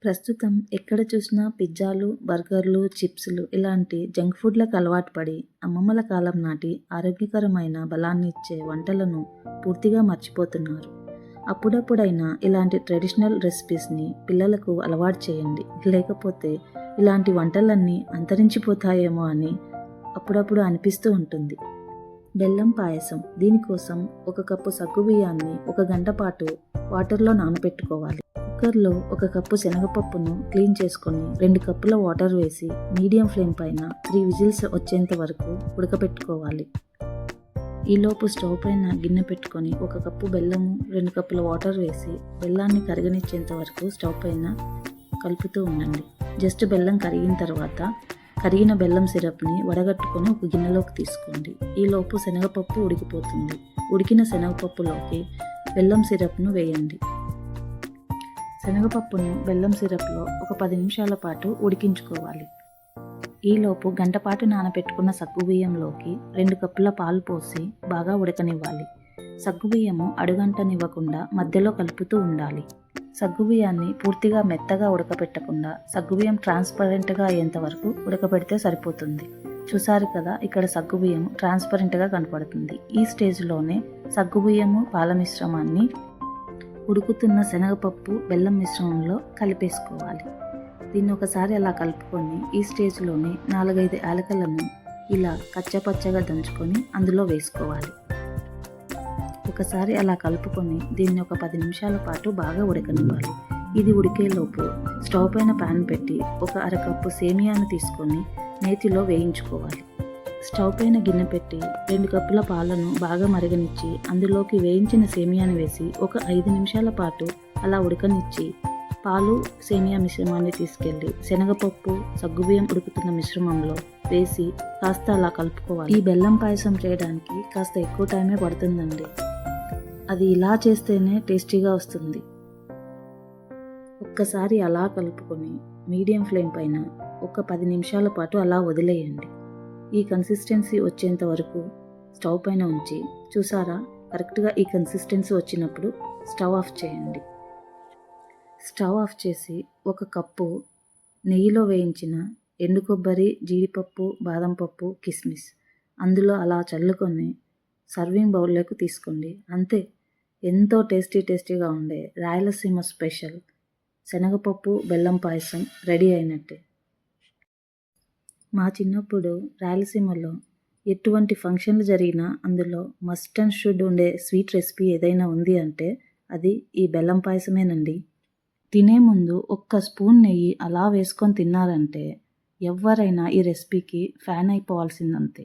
ప్రస్తుతం ఎక్కడ చూసినా పిజ్జాలు, బర్గర్లు, చిప్స్‌లు ఇలాంటి జంక్ ఫుడ్‌లకు అలవాటు పడి అమ్మమ్మల కాలం నాటి ఆరోగ్యకరమైన బలాన్ని ఇచ్చే వంటలను పూర్తిగా మర్చిపోతున్నారు. అప్పుడప్పుడైనా ఇలాంటి ట్రెడిషనల్ రెసిపీస్‌ని పిల్లలకు అలవాటు చేయండి. లేకపోతే ఇలాంటి వంటలన్నీ అంతరించిపోతాయేమో అని అప్పుడప్పుడు అనిపిస్తూ ఉంటుంది. బెల్లం పాయసం. దీనికోసం 1 కప్పు సగ్గుబియ్యాన్ని 1 గంట పాటు వాటర్‌లో నానబెట్టుకోవాలి. కుక్కర్లో 1 కప్పు శనగపప్పును క్లీన్ చేసుకొని 2 కప్పుల వాటర్ వేసి మీడియం ఫ్లేమ్ పైన 3 విజిల్స్ వచ్చేంత వరకు ఉడకపెట్టుకోవాలి. ఈలోపు స్టవ్ పైన గిన్నె పెట్టుకొని 1 కప్పు బెల్లము, 2 కప్పుల వాటర్ వేసి బెల్లాన్ని కరగనిచ్చేంత వరకు స్టవ్ పైన కలుపుతూ ఉండండి. జస్ట్ బెల్లం కరిగిన తర్వాత కరిగిన బెల్లం సిరప్ని వడగట్టుకొని ఒక గిన్నెలోకి తీసుకోండి. ఈలోపు శనగపప్పు ఉడికిపోతుంది. ఉడికిన శనగపప్పులోకి బెల్లం సిరప్ను వేయండి. శనగపప్పును బెల్లం సిరప్లో ఒక 10 నిమిషాల పాటు ఉడికించుకోవాలి. ఈలోపు గంట పాటు నానబెట్టుకున్న సగ్గుబియ్యంలోకి 2 కప్పుల పాలు పోసి బాగా ఉడకనివ్వాలి. సగ్గుబియ్యము అడుగంటనివ్వకుండా మధ్యలో కలుపుతూ ఉండాలి. సగ్గుబియ్యాన్ని పూర్తిగా మెత్తగా ఉడకపెట్టకుండా సగ్గుబియ్యం ట్రాన్స్పరెంట్గా అయ్యేంత వరకు ఉడకపెడితే సరిపోతుంది. చూసారు కదా, ఇక్కడ సగ్గుబియ్యం ట్రాన్స్పరెంట్గా కనపడుతుంది. ఈ స్టేజ్లోనే సగ్గుబియ్యము పాల మిశ్రమాన్ని ఉడుకుతున్న శనగపప్పు బెల్లం మిశ్రమంలో కలిపేసుకోవాలి. దీన్ని ఒకసారి అలా కలుపుకొని ఈ స్టేజ్లోనే 4-5 యాలకులను ఇలా కచ్చపచ్చగా దంచుకొని అందులో వేసుకోవాలి. ఒకసారి అలా కలుపుకొని దీన్ని ఒక 10 నిమిషాల పాటు బాగా ఉడకనివ్వాలి. ఇది ఉడికేలోపు స్టవ్ పైన ప్యాన్ పెట్టి ఒక అరకప్పు సేమియాను తీసుకొని నేతిలో వేయించుకోవాలి. స్టవ్ పైన గిన్నె పెట్టి 2 కప్పుల పాలను బాగా మరగనిచ్చి అందులోకి వేయించిన సేమియాను వేసి ఒక 5 నిమిషాల పాటు అలా ఉడకనిచ్చి పాలు సేమియా మిశ్రమాన్ని తీసుకెళ్ళి శనగపప్పు సగ్గుబియ్యం ఉడుకుతున్న మిశ్రమంలో వేసి కాస్త అలా కలుపుకోవాలి. ఈ బెల్లం పాయసం చేయడానికి కాస్త ఎక్కువ టైమే పడుతుందండి. అది ఇలా చేస్తేనే టేస్టీగా వస్తుంది. ఒక్కసారి అలా కలుపుకొని మీడియం ఫ్లేమ్ పైన ఒక 10 నిమిషాల పాటు అలా వదిలేయండి. ఈ కన్సిస్టెన్సీ వచ్చేంత వరకు స్టవ్ పైన ఉంచి చూసారా, కరెక్ట్గా ఈ కన్సిస్టెన్సీ వచ్చినప్పుడు స్టవ్ ఆఫ్ చేయండి. స్టవ్ ఆఫ్ చేసి 1 కప్పు నెయ్యిలో వేయించిన ఎండు కొబ్బరి, జీడిపప్పు, బాదం పప్పు, కిస్మిస్ అందులో అలా చల్లుకొని సర్వింగ్ బౌల్లోకి తీసుకోండి. అంతే, ఎంతో టేస్టీగా ఉండే రాయలసీమ స్పెషల్ శనగపప్పు బెల్లం పాయసం రెడీ అయినట్టే. మా చిన్నప్పుడు రాయలసీమలో ఎటువంటి ఫంక్షన్లు జరిగినా అందులో మస్ట్ అండ్ షుడ్ ఉండే స్వీట్ రెసిపీ ఏదైనా ఉంది అంటే అది ఈ బెల్లం పాయసమేనండి. తినే ముందు 1 స్పూన్ నెయ్యి అలా వేసుకొని తిన్నారంటే ఎవరైనా ఈ రెసిపీకి ఫ్యాన్ అయిపోవాల్సిందంతే.